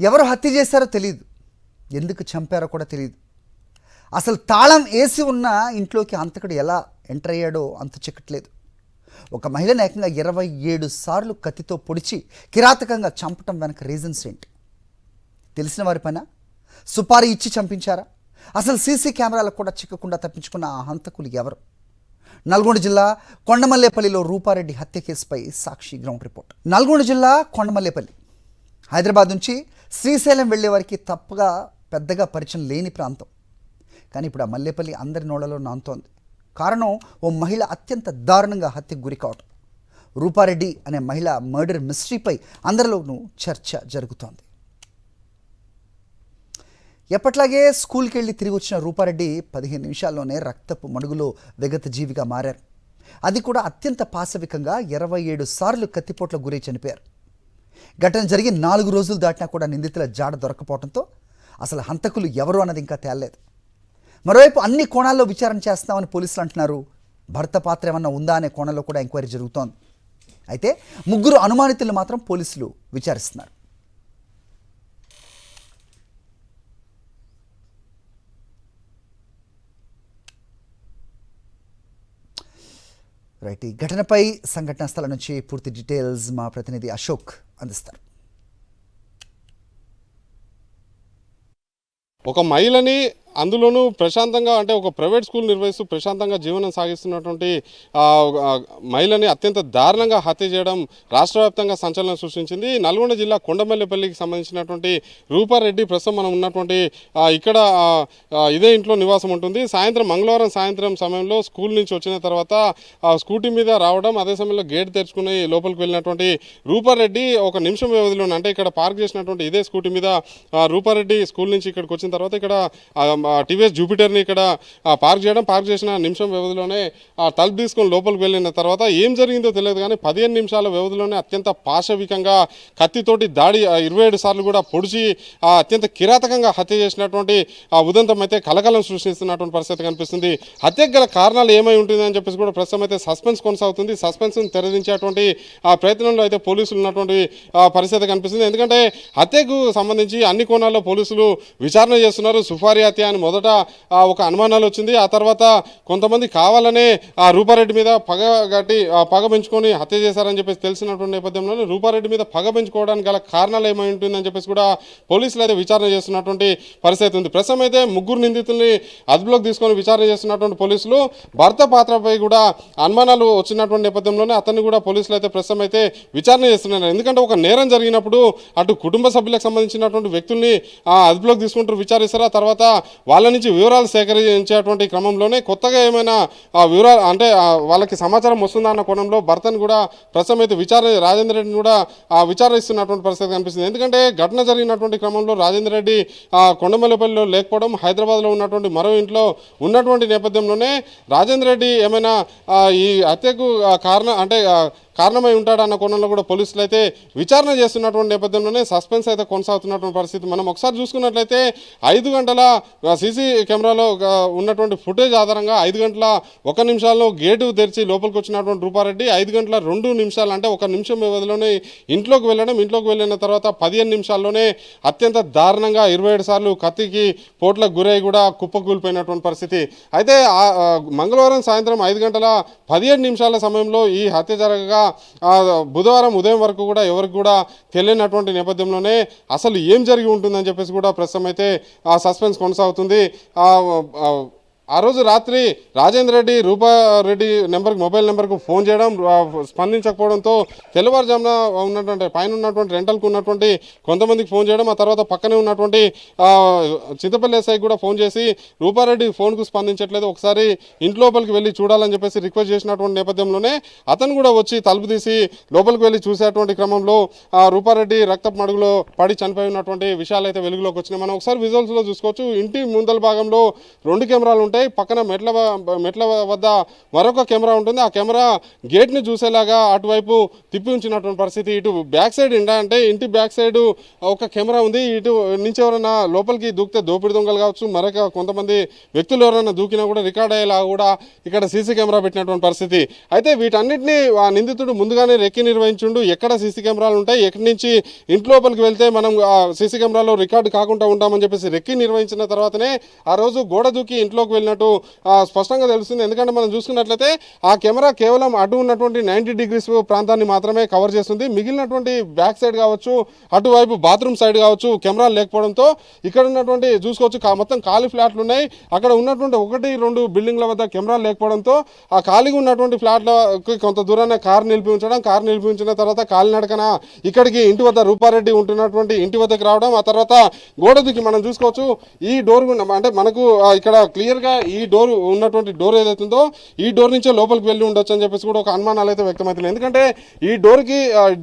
ఎవరు హత్య చేశారో తెలియదు, ఎందుకు చంపారో కూడా తెలియదు. అసలు తాళం వేసి ఉన్న ఇంట్లోకి హంతకుడు ఎలా ఎంటర్ అయ్యాడో అంత చిక్కట్లేదు. ఒక మహిళను ఏకంగా 27 సార్లు కత్తితో పొడిచి కిరాతకంగా చంపటం వెనక రీజన్స్ ఏంటి? తెలిసిన వారి పైన సుపారీ ఇచ్చి చంపించారా? అసలు సీసీ కెమెరాలకు కూడా చిక్కకుండా తప్పించుకున్న ఆ హంతకులు ఎవరు? నల్గొండ జిల్లా కొండమల్లేపల్లిలో రూపారెడ్డి హత్య కేసుపై సాక్షి గ్రౌండ్ రిపోర్ట్. నల్గొండ జిల్లా కొండమల్లేపల్లి హైదరాబాద్ నుంచి శ్రీశైలం వెళ్లే వారికి తప్పగా పెద్దగా పరిచయం లేని ప్రాంతం. కానీ ఇప్పుడు ఆ మల్లేపల్లి అందరి నోళ్లలో నాంతోంది. కారణం, ఓ మహిళ అత్యంత దారుణంగా హత్యకు గురి కావటం. రూపారెడ్డి అనే మహిళ మర్డర్ మిస్టరీపై అందరిలోనూ చర్చ జరుగుతోంది. ఎప్పట్లాగే స్కూల్కి వెళ్ళి తిరిగి వచ్చిన రూపారెడ్డి 15 నిమిషాల్లోనే రక్తపు మడుగులో విగత జీవిగా మారారు. అది కూడా అత్యంత పాశవికంగా 27 సార్లు కత్తిపోట్లకు గురై చనిపోయారు. ఘటన జరిగి 4 రోజులు దాటినా కూడా నిందితుల జాడ దొరకపోవడంతో అసలు హంతకులు ఎవరు అన్నది ఇంకా తేలలేదు. మరోవైపు అన్ని కోణాల్లో విచారణ చేస్తామని పోలీసులు అంటున్నారు. భర్త పాత్ర ఏమన్నా ఉందా అనే కోణంలో కూడా ఎంక్వైరీ జరుగుతోంది. అయితే 3 అనుమానితులు మాత్రం పోలీసులు విచారిస్తున్నారు. రైట్, ఈ ఘటనపై సంఘటనా స్థలం నుంచి పూర్తి డీటెయిల్స్ మా ప్రతినిధి అశోక్ అందిస్తారు. ఒక మహిళని అందులోనూ ప్రశాంతంగా అంటే ఒక ప్రైవేట్ స్కూల్ నిర్వహిస్తూ ప్రశాంతంగా జీవనం సాగిస్తున్నటువంటి మహిళని అత్యంత దారుణంగా హత్య చేయడం రాష్ట్ర వ్యాప్తంగా సంచలనం సృష్టించింది. నల్గొండ జిల్లా కొండమల్లేపల్లికి సంబంధించినటువంటి రూపారెడ్డి ప్రస్తుతం మనం ఉన్నటువంటి ఇక్కడ ఇదే ఇంట్లో నివాసం ఉంటుంది. మంగళవారం సాయంత్రం సమయంలో స్కూల్ నుంచి వచ్చిన తర్వాత స్కూటీ మీద రావడం, అదే సమయంలో గేట్ తెరుచుకుని లోపలికి వెళ్ళినటువంటి రూపారెడ్డి ఒక నిమిషం వ్యవధిలోనే అంటే ఇక్కడ పార్క్ చేసినటువంటి ఇదే స్కూటీ మీద రూపారెడ్డి స్కూల్ నుంచి ఇక్కడికి వచ్చిన తర్వాత ఇక్కడ టీవీఎస్ జూపిటర్ని ఇక్కడ పార్క్ చేసిన నిమిషం వ్యవధిలోనే తలుపు తీసుకొని లోపలికి వెళ్ళిన తర్వాత ఏం జరిగిందో తెలియదు కానీ 15 నిమిషాల వ్యవధిలోనే అత్యంత పాశవికంగా కత్తితోటి దాడి 27 సార్లు కూడా పొడిచి అత్యంత కిరాతకంగా హత్య చేసినటువంటి ఉదంతం అయితే కలకలం సృష్టిస్తున్నటువంటి పరిస్థితి కనిపిస్తుంది. హత్యకు గల కారణాలు ఏమై ఉంటుందని చెప్పేసి కూడా ప్రస్తుతం అయితే సస్పెన్స్ కొనసాగుతుంది. సస్పెన్స్ను తెరదించేటువంటి ప్రయత్నంలో అయితే పోలీసులు ఉన్నటువంటి పరిస్థితి కనిపిస్తుంది. ఎందుకంటే హత్యకు సంబంధించి అన్ని కోణాల్లో పోలీసులు విచారణ చేస్తున్నారు. సుపారీ హత్య అని మొదట ఒక అనుమానాలు వచ్చింది. ఆ తర్వాత కొంతమంది కావాలనే రూపారెడ్డి మీద పగ పెంచుకొని హత్య చేశారని చెప్పేసి తెలిసినటువంటి నేపథ్యంలో రూపారెడ్డి మీద పగ పెంచుకోవడానికి గల కారణాలు ఏమై ఉంటుందని చెప్పేసి కూడా పోలీసులు అయితే విచారణ చేస్తున్నటువంటి పరిస్థితి ఉంది. ప్రస్తుతం అయితే 3 నిందితుల్ని అదుపులోకి తీసుకొని విచారణ చేస్తున్నటువంటి పోలీసులు భర్త పాత్రపై కూడా అనుమానాలు వచ్చినటువంటి నేపథ్యంలోనే అతన్ని కూడా పోలీసులు అయితే ప్రస్తుతం అయితే విచారణ చేస్తున్నారు. ఎందుకంటే ఒక నేరం జరిగినప్పుడు అటు కుటుంబ సభ్యులకు సంబంధించినటువంటి వ్యక్తుల్ని అదుపులోకి తీసుకుంటూ విచారిస్తారు. ఆ తర్వాత వాళ్ళ నుంచి వివరాలు సేకరించేటువంటి క్రమంలోనే కొత్తగా ఏమైనా వివరాలు అంటే వాళ్ళకి సమాచారం వస్తుందా అన్న కోణంలో భర్తను కూడా ప్రస్తుతం అయితే రాజేందర్ రెడ్డిని కూడా విచారిస్తున్నటువంటి పరిస్థితి కనిపిస్తుంది. ఎందుకంటే ఘటన జరిగినటువంటి క్రమంలో రాజేందర్ రెడ్డి కొండమల్లేపల్లిలో లేకపోవడం, హైదరాబాద్లో ఉన్నటువంటి మరో ఇంట్లో ఉన్నటువంటి నేపథ్యంలోనే రాజేందర్ రెడ్డి ఏమైనా ఈ హత్యకు కారణమై ఉంటాడన్న కోణంలో కూడా పోలీసులు అయితే విచారణ చేస్తున్నటువంటి నేపథ్యంలోనే సస్పెన్స్ అయితే కొనసాగుతున్నటువంటి పరిస్థితి. మనం ఒకసారి చూసుకున్నట్లయితే 5 గంటల సీసీ కెమెరాలో ఉన్నటువంటి ఫుటేజ్ ఆధారంగా 5 గంటల 1 నిమిషాల్లో గేటు తెరిచి లోపలికి వచ్చినటువంటి రూపారెడ్డి 5 గంటల 2 నిమిషాలు అంటే 1 నిమిషం వ్యవధిలోనే ఇంట్లోకి వెళ్ళిన తర్వాత 15 నిమిషాల్లోనే అత్యంత దారుణంగా 27 సార్లు కత్తికి పోట్లకు గురై కూడా కుప్పకూలిపోయినటువంటి పరిస్థితి. అయితే మంగళవారం సాయంత్రం 5 గంటల 17 నిమిషాల సమయంలో ఈ హత్య జరగగా బుధవారం ఉదయం వరకు కూడా ఎవరికి కూడా తెలియనటువంటి నేపథ్యంలోనే అసలు ఏం జరిగి ఉంటుందని చెప్పేసి కూడా ప్రస్తుతం అయితే సస్పెన్స్ కొనసాగుతుంది. ఆ రోజు రాత్రి రాజేందర్ రెడ్డి రూపారెడ్డి మొబైల్ నెంబర్కు ఫోన్ చేయడం స్పందించకపోవడంతో తెల్లవారుజామున ఉన్నటువంటి పైన ఉన్నటువంటి రెంటల్కు ఉన్నటువంటి కొంతమందికి ఫోన్ చేయడం, ఆ తర్వాత పక్కనే ఉన్నటువంటి చింతపల్లి ఎస్ఐకి కూడా ఫోన్ చేసి రూపారెడ్డి ఫోన్కు స్పందించట్లేదు, ఒకసారి ఇంట్లోపలికి వెళ్ళి చూడాలని చెప్పేసి రిక్వెస్ట్ చేసినటువంటి నేపథ్యంలోనే అతను కూడా వచ్చి తలుపు తీసి లోపలికి వెళ్ళి చూసేటువంటి క్రమంలో రూపారెడ్డి రక్తపు మడుగులో పడి చనిపోయి ఉన్నటువంటి విషయాలు అయితే వెలుగులోకి వచ్చినాయి. మనం ఒకసారి విజువల్స్లో చూసుకోవచ్చు. ఇంటి ముందల భాగంలో 2 కెమెరాలు ఉంటాయి. ఉంటాయి, పక్కన మెట్ల వద్ద మరొక కెమెరా ఉంటుంది. ఆ కెమెరా గేట్ని చూసేలాగా అటువైపు తిప్పి ఉంచినటువంటి పరిస్థితి. ఇటు బ్యాక్ సైడ్ అంటే ఇంటి బ్యాక్ సైడ్ ఒక కెమెరా ఉంది. ఇటు నుంచి ఎవరైనా లోపలికి దూకితే దోపిడి దొంగలు కావచ్చు, మరొక కొంతమంది వ్యక్తులు ఎవరైనా దూకినా కూడా రికార్డ్ అయ్యేలా కూడా ఇక్కడ సీసీ కెమెరా పెట్టినటువంటి పరిస్థితి. అయితే వీటన్నిటిని ఆ నిందితుడు ముందుగానే రెక్కి నిర్వహించుండు. ఎక్కడ సీసీ కెమెరాలు ఉంటాయి, ఎక్కడి నుంచి ఇంటి లోపలికి వెళ్తే మనం ఆ సీసీ కెమెరాలో రికార్డు కాకుండా ఉంటామని చెప్పేసి రెక్కి నిర్వహించిన తర్వాతనే ఆ రోజు గోడ దూకి ఇంట్లోకి వెళ్ళినట్టు స్పష్టంగా తెలుస్తుంది. ఎందుకంటే మనం చూసుకున్నట్లయితే ఆ కెమెరా కేవలం అటు ఉన్నటువంటి 90 డిగ్రీస్ ప్రాంతాన్ని మాత్రమే కవర్ చేస్తుంది. మిగిలినటువంటి బ్యాక్ సైడ్ కావచ్చు, అటువైపు బాత్రూమ్ సైడ్ కావచ్చు కెమెరాలు లేకపోవడంతో ఇక్కడ ఉన్నటువంటి చూసుకోవచ్చు మొత్తం ఖాళీ ఫ్లాట్లు ఉన్నాయి. అక్కడ ఉన్నటువంటి 1-2 బిల్డింగ్ల వద్ద కెమెరాలు లేకపోవడంతో ఆ ఖాళీగా ఉన్నటువంటి ఫ్లాట్లకి కొంత దూరాన్ని కారు నిలిపి ఉంచిన తర్వాత కాలినడకన ఇక్కడికి ఇంటి వద్ద రూపారెడ్డి ఉంటున్నటువంటి ఇంటి వద్దకు రావడం, ఆ తర్వాత గోడ దూకి మనం చూసుకోవచ్చు ఈ డోర్ అంటే మనకు ఇక్కడ క్లియర్గా ఈ డోర్ ఉన్నటువంటి డోర్ ఏదైతుందో ఈ డోర్ నుంచే లోపలికి వెళ్ళి ఉండొచ్చు అని చెప్పేసి కూడా ఒక అనుమానాలు అయితే వ్యక్తమవుతున్నాయి. ఎందుకంటే ఈ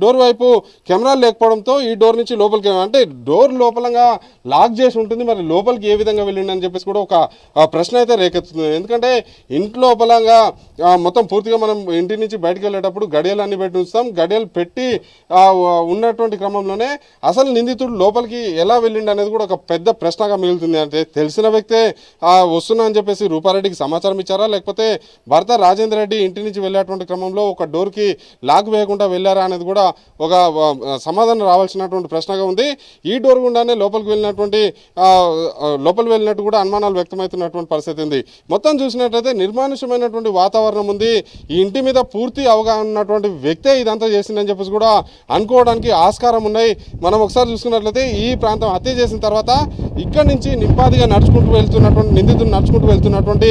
డోర్ వైపు కెమెరాలు లేకపోవడంతో ఈ డోర్ నుంచి లోపలికి అంటే డోర్ లోపలంగా లాక్ చేసి ఉంటుంది. మరి లోపలికి ఏ విధంగా వెళ్ళిండి అని చెప్పేసి కూడా ఒక ప్రశ్న అయితే రేకెత్తుతుంది. ఎందుకంటే ఇంటి లోపలంగా మొత్తం పూర్తిగా మనం ఇంటి నుంచి బయటకు వెళ్ళేటప్పుడు గడియలన్నీ పెట్టి ఉంచుతాం. గడియలు పెట్టి ఉన్నటువంటి క్రమంలోనే అసలు నిందితుడు లోపలికి ఎలా వెళ్ళిండి అనేది కూడా ఒక పెద్ద ప్రశ్నగా మిగులుతుంది. అంటే తెలిసిన వ్యక్తే వస్తున్నా అని చెప్పేసి రూపారెడ్డికి సమాచారం ఇచ్చారా, లేకపోతే భర్త రాజేంద్ర రెడ్డి ఇంటి నుంచి వెళ్ళేటువంటి క్రమంలో ఒక డోర్కి లాక్ వేయకుండా వెళ్ళారా అనేది కూడా ఒక సమాధానం రావాల్సినటువంటి ప్రశ్నగా ఉంది. ఈ డోర్ గుండానే లోపలికి వెళ్ళినట్టు కూడా అనుమానాలు వ్యక్తమవుతున్నటువంటి పరిస్థితి ఉంది. మొత్తం చూసినట్లయితే నిర్మానుష్యమైనటువంటి వాతావరణం ఉంది. ఈ ఇంటి మీద పూర్తి అవగాహన ఉన్నటువంటి వ్యక్తే ఇదంతా చేసిందని చెప్పేసి కూడా అనుకోవడానికి ఆస్కారం ఉన్నాయి. మనం ఒకసారి చూసుకున్నట్లయితే ఈ ప్రాంతం హత్య చేసిన తర్వాత ఇక్కడి నుంచి నింపాదిగా నిందితుడు నడుచుకుంటూ వెళ్తున్నటువంటి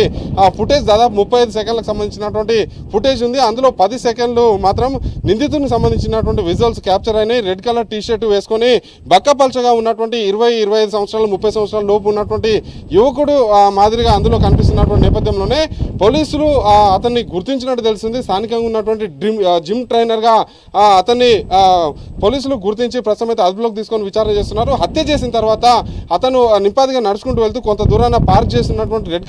ఫుటేజ్ దాదాపు 35 సెకండ్లకు సంబంధించినటువంటి ఫుటేజ్ ఉంది. అందులో 10 సెకండ్లు మాత్రం నిందితుడికి సంబంధించినటువంటి విజువల్స్ క్యాప్చర్ అయినాయి. రెడ్ కలర్ టీ షర్ట్ వేసుకొని బక్కపల్చగా ఉన్నటువంటి 20-25 సంవత్సరాలు 30 సంవత్సరాల లోపు ఉన్నటువంటి యువకుడు మాదిరిగా అందులో కనిపిస్తున్నటువంటి నేపథ్యంలోనే పోలీసులు అతన్ని గుర్తించినట్టు తెలిసింది. స్థానికంగా ఉన్నటువంటి జిమ్ ట్రైనర్గా అతన్ని పోలీసులు గుర్తించి ప్రస్తుతం అయితే అదుపులోకి తీసుకొని విచారణ చేస్తున్నారు. హత్య చేసిన తర్వాత అతను నింపాదిగా నడుచుకుంటూ వెళ్తూ కొంత దూరాన పార్క్ చేస్తున్నటువంటి రెడ్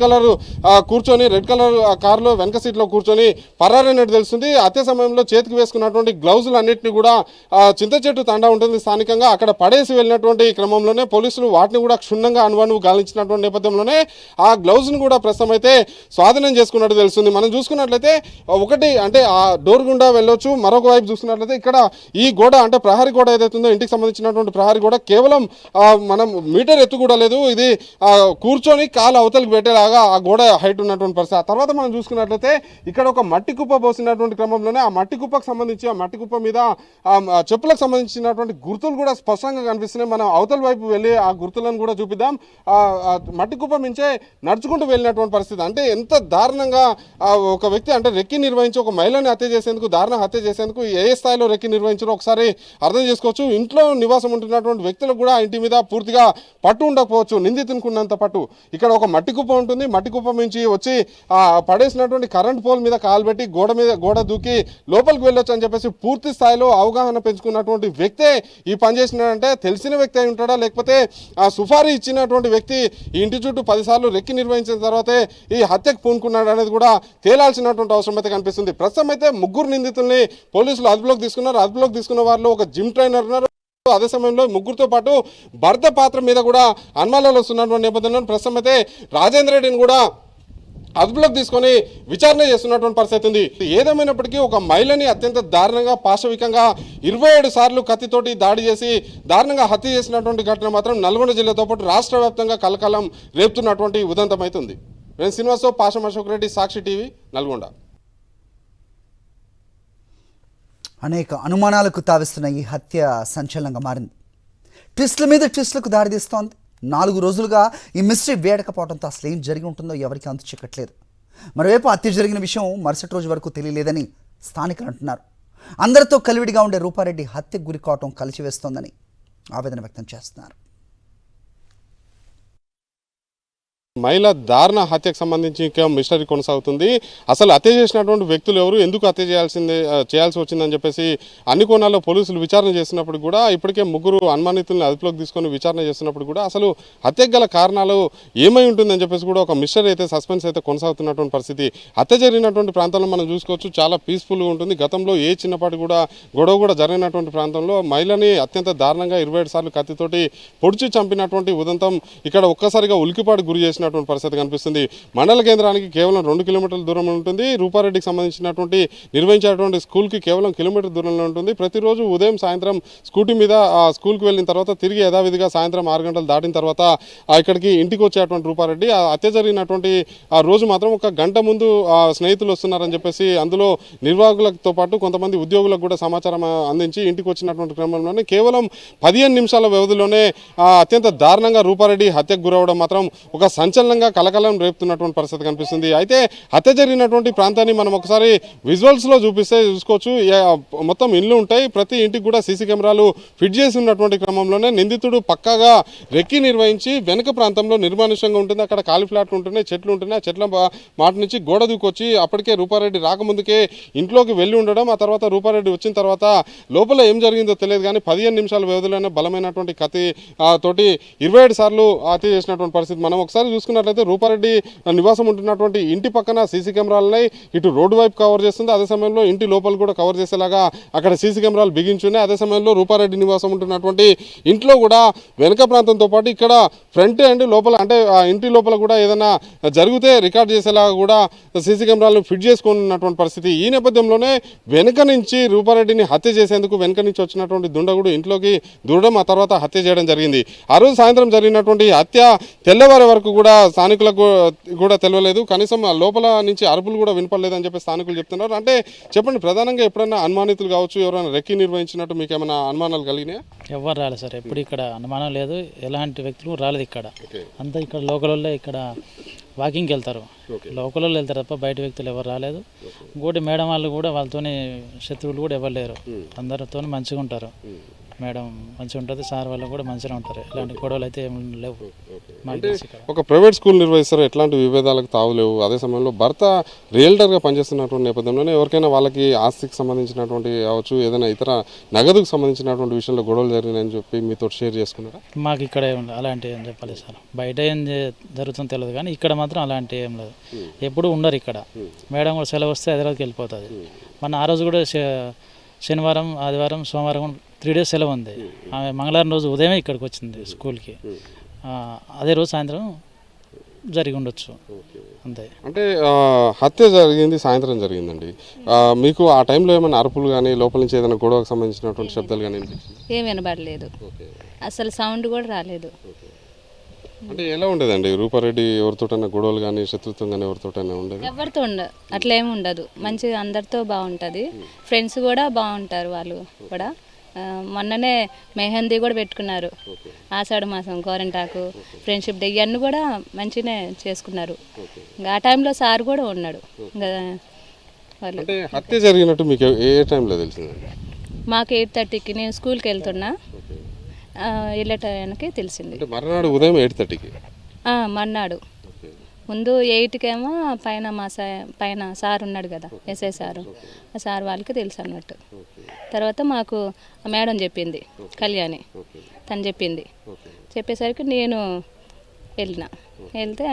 కలర్ కారులో వెనక సీట్లో కూర్చొని పరారైనట్టు తెలుస్తుంది. హత్య సమయంలో చేతికి వేసుకున్నటువంటి గ్లౌజులు అన్నింటినీ కూడా చింత చెట్టు తండా ఉంటుంది స్థానికంగా, అక్కడ పడేసి వెళ్ళినటువంటి క్రమంలోనే పోలీసులు వాటిని కూడా క్షుణ్ణంగా అనువనువు గాలించినటువంటి నేపథ్యంలోనే ఆ గ్లౌజ్ను కూడా ప్రస్తుతం అయితే స్వాధీనం చేసుకున్నట్టు తెలుస్తుంది. మనం చూసుకున్నట్లయితే ఒకటి అంటే ఆ డోర్ గుండా వెళ్ళొచ్చు, మరొక వైపు చూసుకున్నట్లయితే ఇక్కడ ఈ గోడ అంటే ప్రహరీ గోడ ఏదైతుందో ఇంటికి సంబంధించినటువంటి ప్రహరీ గోడ కేవలం మనం మీటర్ ఎత్తు కూడా లేదు. ఇది కూర్చొని కాలు అవతలికి పెట్టేలాగా ఆ గోడ హైట్ ఉన్నటువంటి పరిస్థితి. ఆ తర్వాత మనం చూసుకున్నట్లయితే ఇక్కడ ఒక మట్టి కుప్ప పోసినటువంటి క్రమంలోనే ఆ మట్టి కుప్పకు సంబంధించి ఆ మట్టి కుప్ప మీద చెప్పులకు సంబంధించినటువంటి గుర్తులు కూడా స్పష్టంగా కనిపిస్తున్నాయి. మనం అవతల వైపు వెళ్ళి ఆ గుర్తులను కూడా చూపిద్దాం. మట్టి కుప్ప మించే నడుచుకుంటూ వెళ్ళినటువంటి పరిస్థితి. అంటే ఎంత దారుణంగా ఒక వ్యక్తి అంటే రెక్కి నిర్వహించి ఒక మహిళని దారుణ హత్య చేసేందుకు ఏ స్థాయిలో రెక్కి నిర్వహించారో ఒకసారి అర్థం చేసుకోవచ్చు. ఇంట్లో నివాసం ఉంటున్నటువంటి వ్యక్తులకు కూడా ఇంటి మీద పూర్తిగా పట్టు ఉండకపోవచ్చు, నిందితునికి ఉన్నంత పట్టు. ఇక్కడ ఒక మట్టి కుప్ప ఉంటుంది, మట్టి కుప్ప మించి వచ్చి పడేసినటువంటి కరెంట్ పోల్ మీద కాలు పెట్టి గోడ దూకి లోపలికి వెళ్ళొచ్చు అని చెప్పేసి పూర్తి స్థాయిలో అవగాహన పెంచుకున్నటువంటి వ్యక్తే ఈ పని చేసినాడంటే తెలిసిన వ్యక్తి అయి ఉంటాడా, లేకపోతే సుఫారీ ఇచ్చినటువంటి వ్యక్తి ఈ ఇంటి చుట్టూ 10 సార్లు రెక్కి నిర్వహించిన తర్వాతే ఈ హత్యకు పూనుకున్నాడు అనేది కూడా తేలాల్సినటువంటి అవసరం అయితే కనిపిస్తుంది. ప్రస్తుతం అయితే 3 నిందితుల్ని పోలీసులు అదుపులోకి తీసుకున్నారు. అదుపులోకి తీసుకున్న వారిలో ఒక జిమ్ ట్రైనర్ ఉన్నారు. అదే సమయంలో ముగ్గురితో పాటు భర్త పాత్ర మీద కూడా అనుమానాలు వస్తున్నటువంటి నేపథ్యంలో ప్రస్తుతం అయితే రాజేంద్ర రెడ్డిని కూడా అదుపులోకి తీసుకొని విచారణ చేస్తున్నటువంటి పరిస్థితి ఉంది. ఏదేమైనప్పటికీ ఒక మహిళని అత్యంత దారుణంగా పాశవికంగా 27 సార్లు కత్తితోటి దాడి చేసి దారుణంగా హత్య చేసినటువంటి ఘటన మాత్రం నల్గొండ జిల్లాతో పాటు రాష్ట్ర వ్యాప్తంగా కలకలం రేపుతున్నటువంటి ఉదంతమైతుంది. నేను శ్రీనివాసరావు, పాషం అశోక్ రెడ్డి, సాక్షి టీవీ, నల్గొండ. అనేక అనుమానాలకు తావిస్తున్న ఈ హత్య సంచలనంగా మారింది. ట్విస్టుల మీద ట్విస్టులకు దారితీస్తోంది. 4 రోజులుగా ఈ మిస్టరీ వేడకపోవడంతో అసలు ఏం జరిగి ఉంటుందో ఎవరికి అంతు చిక్కట్లేదు. మరోవైపు హత్య జరిగిన విషయం మరుసటి రోజు వరకు తెలియలేదని స్థానికులు అంటున్నారు. అందరితో కలివిడిగా ఉండే రూపారెడ్డి హత్యకు గురి కావటం కలిచివేస్తోందని ఆవేదన వ్యక్తం చేస్తున్నారు. మహిళ దారుణ హత్యకు సంబంధించి ఇంకా మిస్టరీ కొనసాగుతుంది. అసలు హత్య చేసినటువంటి వ్యక్తులు ఎవరు, ఎందుకు హత్య చేయాల్సి వచ్చిందని చెప్పేసి అన్ని కోణాల్లో పోలీసులు విచారణ చేస్తున్నప్పుడు కూడా ఇప్పటికే ముగ్గురు అనుమానితులను అదుపులోకి తీసుకొని విచారణ చేస్తున్నప్పుడు కూడా అసలు హత్యకు గల కారణాలు ఏమై ఉంటుందని చెప్పేసి కూడా ఒక మిస్టరీ అయితే, సస్పెన్స్ అయితే కొనసాగుతున్నటువంటి పరిస్థితి. హత్య జరిగినటువంటి ప్రాంతంలో మనం చూసుకోవచ్చు, చాలా పీస్ఫుల్గా ఉంటుంది. గతంలో ఏ చిన్నపాటి కూడా గొడవ కూడా జరిగినటువంటి ప్రాంతంలో మహిళని అత్యంత దారుణంగా 27 సార్లు కత్తితోటి పొడిచి చంపినటువంటి ఉదంతం ఇక్కడ ఒక్కసారిగా ఉలికిపాటు గురి చేసినటువంటి పరిస్థితి కనిపిస్తుంది. మండల కేంద్రానికి కేవలం 2 కిలోమీటర్ల దూరంలో ఉంటుంది. రూపారెడ్డికి సంబంధించినటువంటి నిర్వహించేటువంటి స్కూల్కి కేవలం కిలోమీటర్ దూరంలో ఉంటుంది. ప్రతిరోజు ఉదయం సాయంత్రం స్కూటీ మీద స్కూల్కి వెళ్ళిన తర్వాత తిరిగి యథావిధిగా సాయంత్రం 6 గంటలు దాటిన తర్వాత ఇక్కడికి ఇంటికి వచ్చేటువంటి రూపారెడ్డి హత్య జరిగినటువంటి ఆ రోజు మాత్రం ఒక గంట ముందు స్నేహితులు వస్తున్నారని చెప్పేసి అందులో నిర్వాహకులతో పాటు కొంతమంది ఉద్యోగులకు కూడా సమాచారం అందించి ఇంటికి వచ్చినటువంటి క్రమంలోనే కేవలం 15 నిమిషాల వ్యవధిలోనే అత్యంత దారుణంగా రూపారెడ్డి హత్యకు గురవడం మాత్రం ఒక సంచలనంగా కలకలం రేపుతున్నటువంటి పరిస్థితి కనిపిస్తుంది. అయితే హత్య జరిగినటువంటి ప్రాంతాన్ని మనం ఒకసారి విజువల్స్లో చూసుకోవచ్చు. మొత్తం ఇండ్లు ఉంటాయి, ప్రతి ఇంటికి కూడా సీసీ కెమెరాలు ఫిట్ చేసి ఉన్నటువంటి క్రమంలోనే నిందితుడు పక్కాగా రెక్కి నిర్వహించి వెనుక ప్రాంతంలో నిర్మానుష్యంగా ఉంటుంది. అక్కడ ఖాళీ ఫ్లాట్లు ఉంటున్నాయి, చెట్లు ఉంటున్నాయి. ఆ చెట్ల మాట నుంచి గోడ దూకొచ్చి అప్పటికే రూపారెడ్డి రాకముందుకే ఇంట్లోకి వెళ్ళి ఉండడం, ఆ తర్వాత రూపారెడ్డి వచ్చిన తర్వాత లోపల ఏం జరిగిందో తెలియదు కానీ 15 నిమిషాల వ్యవధిలోనే బలమైనటువంటి కత్తి తోటి 27 సార్లు హత్య చేసినటువంటి పరిస్థితి. మనం ఒకసారి చూసుకున్నట్లయితే రూపారెడ్డి నివాసం ఉంటున్నటువంటి ఇంటి పక్కన సీసీ కెమెరాలున్నాయి. ఇటు రోడ్డు వైపు కవర్ చేస్తుంది, అదే సమయంలో ఇంటి లోపల కూడా కవర్ చేసేలాగా అక్కడ సీసీ కెమెరాలు బిగించున్నాయి. అదే సమయంలో రూపారెడ్డి నివాసం ఉంటున్నటువంటి ఇంట్లో కూడా వెనుక ప్రాంతంతో పాటు ఇక్కడ ఫ్రంట్ అండ్ లోపల అంటే ఆ ఇంటి లోపల కూడా ఏదైనా జరిగితే రికార్డ్ చేసేలాగా కూడా సీసీ కెమెరాలను ఫిట్ చేసుకున్నటువంటి పరిస్థితి. ఈ నేపథ్యంలోనే వెనుక నుంచి రూపారెడ్డిని హత్య చేసేందుకు వెనుక నుంచి వచ్చినటువంటి దుండగుడు ఇంట్లోకి దూరడం, ఆ తర్వాత హత్య చేయడం జరిగింది. ఆ రోజు సాయంత్రం జరిగినటువంటి హత్య తెల్లవారి వరకు కూడా స్థానికులకు కూడా తెలియలేదు. కనీసం లోపల నుంచి అరుపులు కూడా వినపడలేదని చెప్పి స్థానికులు చెప్తున్నారు. అంటే చెప్పండి, ప్రధానంగా ఎప్పుడైనా అనుమానితులు కావచ్చు, ఎవరైనా రెక్కి నిర్వహించినట్టు మీకు ఏమైనా అనుమానాలు కలిగినాయా? ఎవరు రాలేదు సార్, ఎప్పుడు ఇక్కడ అనుమానం లేదు, ఎలాంటి వ్యక్తులు రాలేదు ఇక్కడ. అంతా ఇక్కడ లోకల్ వాళ్ళే ఇక్కడ వాకింగ్కి వెళ్తారు, లోకల్ వాళ్ళు వెళ్తారు తప్ప బయట వ్యక్తులు ఎవరు రాలేదు. ఇంకోటి మేడం వాళ్ళు కూడా వాళ్ళతోని శత్రువులు కూడా ఎవరు లేరు, అందరితో మంచిగా ఉంటారు. మేడం మంచిగా ఉంటుంది, సార్ వాళ్ళు కూడా మంచిగా ఉంటారు, ఎలాంటి గొడవలు అయితే ఏమి లేవు. ఒక ప్రైవేట్ స్కూల్ నిర్వహిస్తారు, ఎట్లాంటి విభేదాలకు తావులేవు. అదే సమయంలో భర్త రియల్టర్గా పనిచేస్తున్నటువంటి నేపథ్యంలోనే ఎవరికైనా వాళ్ళకి ఆస్తికి సంబంధించినటువంటి కావచ్చు, ఏదైనా ఇతర నగదుకు సంబంధించినటువంటి విషయంలో గొడవలు జరిగినాయని చెప్పి మీతో షేర్ చేసుకున్నారా? మాకు ఇక్కడ అలాంటి ఏం చెప్పలేదు సార్, బయట ఏం జరుగుతుందో తెలియదు కానీ ఇక్కడ మాత్రం అలాంటి ఏం లేదు. ఎప్పుడు ఉండరు ఇక్కడ. మేడం కూడా సెలవు వస్తే హైదరాబాద్కి వెళ్ళిపోతుంది. మన ఆ రోజు కూడా శనివారం, ఆదివారం, సోమవారం 3 days సెలవు ఉంది. ఆమె మంగళవారం రోజు ఉదయమే ఇక్కడికి వచ్చింది స్కూల్కి. అదే రోజు సాయంత్రం జరిగి ఉండొచ్చు అంతే. అంటే హత్య జరిగింది సాయంత్రం జరిగిందండి. మీకు ఆ టైంలో ఏమైనా అరుపులు కానీ లోపల నుంచి ఏదైనా గొడవకు సంబంధించినటువంటి శబ్దాలు కానీ ఏం వినబడలేదు, అసలు సౌండ్ కూడా రాలేదు. అంటే ఎలా ఉండేదండి రూపారెడ్డి? ఎవరితోటైనా గొడవలు కానీ శత్రుత్వం కానీ ఎవరితోటైనా ఉండేది? ఎవరితో అట్లా ఏమి ఉండదు, మంచిగా అందరితో బాగుంటుంది. ఫ్రెండ్స్ కూడా బాగుంటారు వాళ్ళు కూడా. మొన్ననే మెహందీ కూడా పెట్టుకున్నారు, ఆషాఢ మాసం గోరింటాకు ఫ్రెండ్షిప్ డే ఇవన్నీ కూడా మంచిగానే చేసుకున్నారు. ఆ టైంలో సార్ కూడా ఉన్నాడు. వాళ్ళు అంటే హత్య జరిగినట్టు మీకు ఏ టైంలో తెలిసిందండి? మాకు 8:30కి నేను స్కూల్కి వెళ్తున్నా, వెళ్ళే టైంకి తెలిసింది. మర్నాడు ఉదయం 8:30కి మర్నాడు. ముందు 8కేమో పైన సార్ ఉన్నాడు కదా, ఎస్ఐ సారు, ఆ సార్ వాళ్ళకి తెలుసు అన్నట్టు. తర్వాత మాకు మేడం చెప్పింది, కళ్యాణి తను చెప్పేసరికి నేను వెళ్తే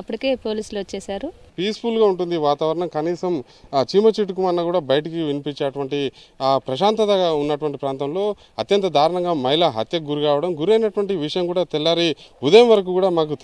అప్పటికే పోలీసులు వచ్చేసారు. పీస్ఫుల్గా ఉంటుంది వాతావరణం. కనీసం చీమ చిటుకుమన్నా కూడా బయటికి వినిపించేటువంటి ప్రశాంతతగా ఉన్నటువంటి ప్రాంతంలో అత్యంత దారుణంగా మహిళ హత్యకు గురైనటువంటి విషయం కూడా తెల్లారి ఉదయం వరకు కూడా మాకు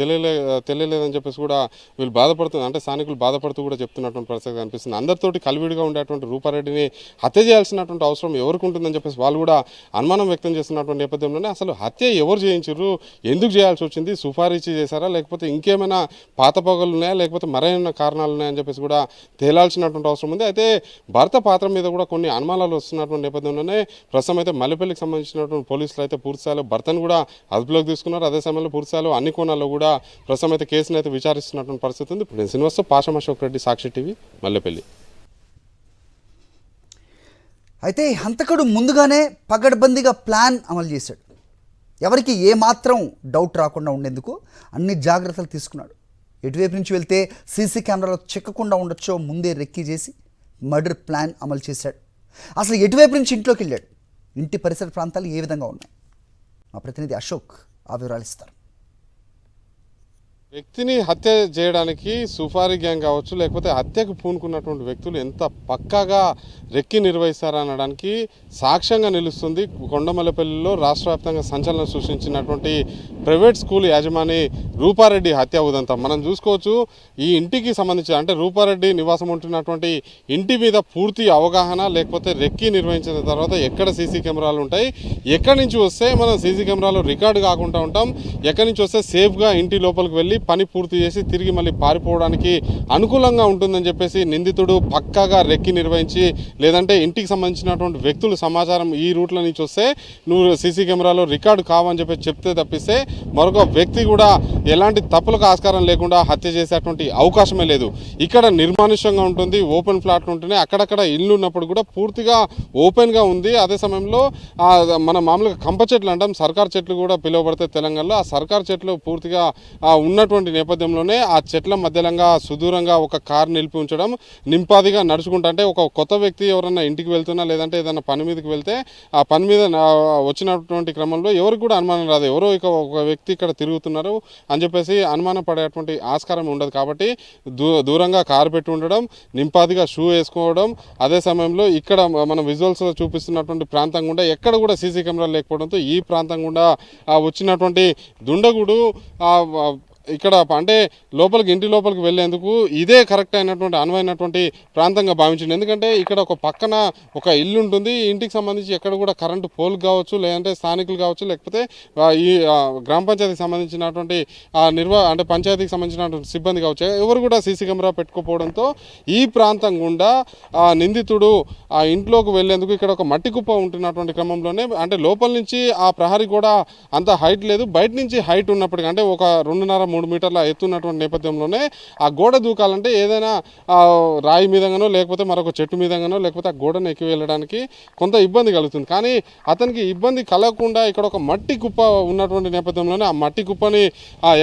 తెలియలేదని చెప్పేసి కూడా వీళ్ళు బాధపడుతుంది, అంటే స్థానికులు బాధపడుతూ కూడా చెప్తున్నటువంటి పరిస్థితి కనిపిస్తుంది. అందరితోటి కలివిడిగా ఉండేటువంటి రూపారెడ్డిని హత్య చేయాల్సినటువంటి అవసరం ఎవరికి ఉంటుందని చెప్పేసి వాళ్ళు కూడా అనుమానం వ్యక్తం చేస్తున్నటువంటి నేపథ్యంలోనే అసలు హత్య ఎవరు చేయించారు, ఎందుకు చేయాల్సి వచ్చింది, సుపారీచి చేశారా, లేకపోతే ఇంకేమైనా పాత పొగలు ఉన్నాయా, లేకపోతే మరైనా కారణాలు ఉన్నాయని చెప్పేసి కూడా తేలాల్సినటువంటి అవసరం ఉంది. అయితే భర్త పాత్ర మీద కూడా కొన్ని అనుమానాలు వస్తున్నటువంటి నేపథ్యంలోనే ప్రస్తుతం అయితే మల్లెపల్లికి సంబంధించినటువంటి పోలీసులు అయితే పూర్తిస్థాయిలో భర్తను కూడా అదుపులోకి తీసుకున్నారు. అదే సమయంలో పూర్తిస్థాయిలో అన్ని కోణాల్లో కూడా ప్రస్తుతం అయితే కేసును అయితే విచారిస్తున్నటువంటి పరిస్థితి ఉంది. ఇప్పుడు నేను శ్రీనివాస్తో పాషం అశోక్ రెడ్డి, సాక్షి టీవీ, మల్లెపల్లి. అయితే హంతకుడు ముందుగానే పగడ్బందీగా ప్లాన్ అమలు చేశాడు. ఎవరికి ఏమాత్రం డౌట్ రాకుండా ఉండేందుకు అన్ని జాగ్రత్తలు తీసుకున్నాడు. ఎటువైపు నుంచి వెళ్తే సీసీ కెమెరాలో చిక్కకుండా ఉండొచ్చో ముందే రెక్కీ చేసి మర్డర్ ప్లాన్ అమలు చేశాడు. అసలు ఎటువైపు నుంచి ఇంట్లోకి వెళ్ళాడు, ఇంటి పరిసర ప్రాంతాలు ఏ విధంగా ఉన్నాయి, మా ప్రతినిధి అశోక్ ఆ వివరాలు ఇస్తారు. వ్యక్తిని హత్య చేయడానికి సుఫారీ గ్యాంగ్ కావచ్చు, లేకపోతే హత్యకు పూనుకున్నటువంటి వ్యక్తులు ఎంత పక్కాగా రెక్కి నిర్వహిస్తారనడానికి సాక్ష్యంగా నిలుస్తుంది కొండమల్లపల్లిలో రాష్ట్ర వ్యాప్తంగా సంచలనం సృష్టించినటువంటి ప్రైవేట్ స్కూల్ యాజమాని రూపారెడ్డి హత్య ఉదంతం. మనం చూసుకోవచ్చు, ఈ ఇంటికి సంబంధించి అంటే రూపారెడ్డి నివాసం ఉంటున్నటువంటి ఇంటి మీద పూర్తి అవగాహన, లేకపోతే రెక్కి నిర్వహించిన తర్వాత ఎక్కడ సీసీ కెమెరాలు ఉంటాయి, ఎక్కడి నుంచి వస్తే మనం సీసీ కెమెరాలు రికార్డు కాకుండా ఉంటాం, ఎక్కడి నుంచి వస్తే సేఫ్గా ఇంటి లోపలికి వెళ్ళి పని పూర్తి చేసి తిరిగి మళ్ళీ పారిపోవడానికి అనుకూలంగా ఉంటుందని చెప్పేసి నిందితుడు పక్కాగా రెక్కి నిర్వహించి, లేదంటే ఇంటికి సంబంధించినటువంటి వ్యక్తులు సమాచారం ఈ రూట్ల నుంచి వస్తే నువ్వు సీసీ కెమెరాలో రికార్డు కావని చెప్పి చెప్తే తప్పిస్తే మరొక వ్యక్తి కూడా ఎలాంటి తప్పులకు ఆస్కారం లేకుండా హత్య చేసేటువంటి అవకాశమే లేదు. ఇక్కడ నిర్మానుష్యంగా ఉంటుంది, ఓపెన్ ఫ్లాట్లు ఉంటున్నాయి, అక్కడక్కడ ఇల్లు ఉన్నప్పుడు కూడా పూర్తిగా ఓపెన్గా ఉంది. అదే సమయంలో మన మామూలుగా కంప చెట్లు అంటాం, సర్కార్ చెట్లు కూడా పిలువబడతాయి తెలంగాణలో. ఆ సర్కార్ చెట్లు పూర్తిగా ఉన్నటువంటి నేపథ్యంలోనే ఆ చెట్ల మధ్యలంగా సుదూరంగా ఒక కారు నిలిపి ఉంచడం, నింపాదిగా నడుచుకుంటా అంటే ఒక కొత్త వ్యక్తి ఎవరన్నా ఇంటికి వెళ్తున్నా లేదంటే ఏదైనా పని మీదకి వెళ్తే ఆ పని మీద వచ్చినటువంటి క్రమంలో ఎవరికి కూడా అనుమానం రాదు, ఎవరో ఒక వ్యక్తి ఇక్కడ తిరుగుతున్నారు అని చెప్పేసి అనుమానం పడేటువంటి ఆస్కారం ఉండదు. కాబట్టి దూరంగా కారు పెట్టి ఉండడం, నింపాదిగా షూ వేసుకోవడం, అదే సమయంలో ఇక్కడ మనం విజువల్స్లో చూపిస్తున్నటువంటి ప్రాంతం గుండా ఎక్కడ కూడా సీసీ కెమెరాలు లేకపోవడంతో ఈ ప్రాంతం గుండా వచ్చినటువంటి దుండగుడు ఇక్కడ అంటే లోపలికి ఇంటి లోపలికి వెళ్ళేందుకు ఇదే కరెక్ట్ అయినటువంటి అనువైనటువంటి ప్రాంతంగా భావించింది. ఎందుకంటే ఇక్కడ ఒక పక్కన ఒక ఇల్లు ఉంటుంది, ఇంటికి సంబంధించి ఎక్కడ కూడా కరెంటు పోల్ కావచ్చు, లేదంటే స్థానికులు కావచ్చు, లేకపోతే ఈ గ్రామ పంచాయతీకి సంబంధించినటువంటి అంటే పంచాయతీకి సంబంధించినటువంటి సిబ్బంది కావచ్చు, ఎవరు కూడా సీసీ కెమెరా పెట్టుకోపోవడంతో ఈ ప్రాంతం గుండా నిందితుడు ఆ ఇంట్లోకి వెళ్ళేందుకు ఇక్కడ ఒక మట్టి కుప్ప ఉంటున్నటువంటి క్రమంలోనే అంటే లోపల నుంచి ఆ ప్రహరీ కూడా అంత హైట్ లేదు, బయట నుంచి హైట్ ఉన్నప్పటికీ అంటే ఒక 2.5-3 మీటర్ల ఎత్తున్నటువంటి నేపథ్యంలోనే ఆ గోడ దూకాలంటే ఏదైనా రాయి మీదగానో లేకపోతే మరొక చెట్టు మీదగానో లేకపోతే ఆ గోడను ఎక్కి వెళ్ళడానికి కొంత ఇబ్బంది కలుగుతుంది. కానీ అతనికి ఇబ్బంది కలగకుండా ఇక్కడ ఒక మట్టి కుప్ప ఉన్నటువంటి నేపథ్యంలోనే ఆ మట్టి కుప్పని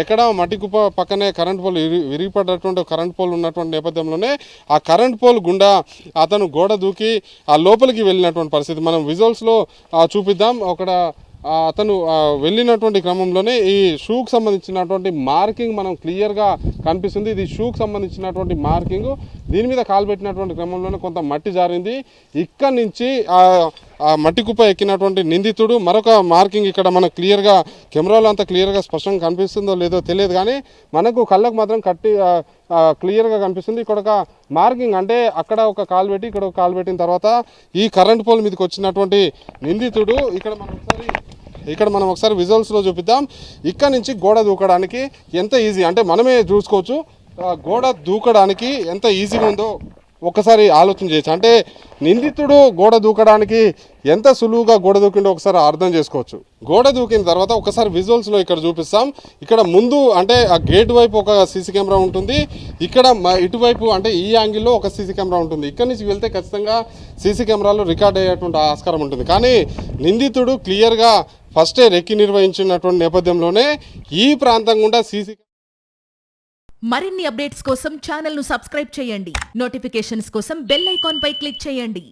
ఎక్కడ మట్టి కుప్ప పక్కనే కరెంట్ పోల్ విరిగిపడ్డటువంటి కరెంట్ పోల్ ఉన్నటువంటి నేపథ్యంలోనే ఆ కరెంట్ పోల్ గుండా అతను గోడ దూకి ఆ లోపలికి వెళ్ళినటువంటి పరిస్థితి మనం విజువల్స్లో చూపిద్దాం. అక్కడ అతను వెళ్ళినటువంటి క్రమంలోనే ఈ షూకి సంబంధించినటువంటి మార్కింగ్ మనం క్లియర్గా కనిపిస్తుంది. ఇది షూకి సంబంధించినటువంటి మార్కింగ్, దీని మీద కాలు పెట్టినటువంటి క్రమంలోనే కొంత మట్టి జారింది. ఇక్కడి నుంచి ఆ మట్టి కుప్ప ఎక్కినటువంటి నిందితుడు మరొక మార్కింగ్ ఇక్కడ మనకు క్లియర్గా కెమెరాలో అంత క్లియర్గా స్పష్టంగా కనిపిస్తుందో లేదో తెలియదు, కానీ మనకు కళ్ళకు మాత్రం క్లియర్గా కనిపిస్తుంది. ఇక్కడ ఒక మార్కింగ్ అంటే అక్కడ ఒక కాలు పెట్టి ఇక్కడ ఒక కాలు పెట్టిన తర్వాత ఈ కరెంట్ పోల్ మీదకి వచ్చినటువంటి నిందితుడు ఇక్కడ మనం ఒకసారి విజువల్స్లో చూపిద్దాం. ఇక్కడ నుంచి గోడ దూకడానికి ఎంత ఈజీ అంటే మనమే చూసుకోవచ్చు, గోడ దూకడానికి ఎంత ఈజీగా ఉందో ఒకసారి ఆలోచన చేయొచ్చు. అంటే నిందితుడు గోడ దూకడానికి ఎంత సులువుగా గోడ దూకిండో ఒకసారి అర్థం చేసుకోవచ్చు. గోడ దూకిన తర్వాత ఒకసారి విజువల్స్లో ఇక్కడ చూపిస్తాం. ఇక్కడ ముందు అంటే ఆ గేట్ వైపు ఒక సీసీ కెమెరా ఉంటుంది, ఇక్కడ ఇటువైపు అంటే ఈ యాంగిల్లో ఒక సీసీ కెమెరా ఉంటుంది. ఇక్కడ నుంచి వెళ్తే ఖచ్చితంగా సీసీ కెమెరాలో రికార్డ్ అయ్యేటువంటి ఆస్కారం ఉంటుంది. కానీ నిందితుడు క్లియర్గా ఫస్టే రెక్కి నిర్వహించినటువంటి నేపథ్యంలోనే ఈ ప్రాంతం గుండా సీసీ మరిన్ని అప్డేట్స్ కోసం ఛానల్ ను సబ్స్క్రైబ్ చేయండి. నోటిఫికేషన్స్ కోసం బెల్ ఐకాన్ పై క్లిక్ చేయండి.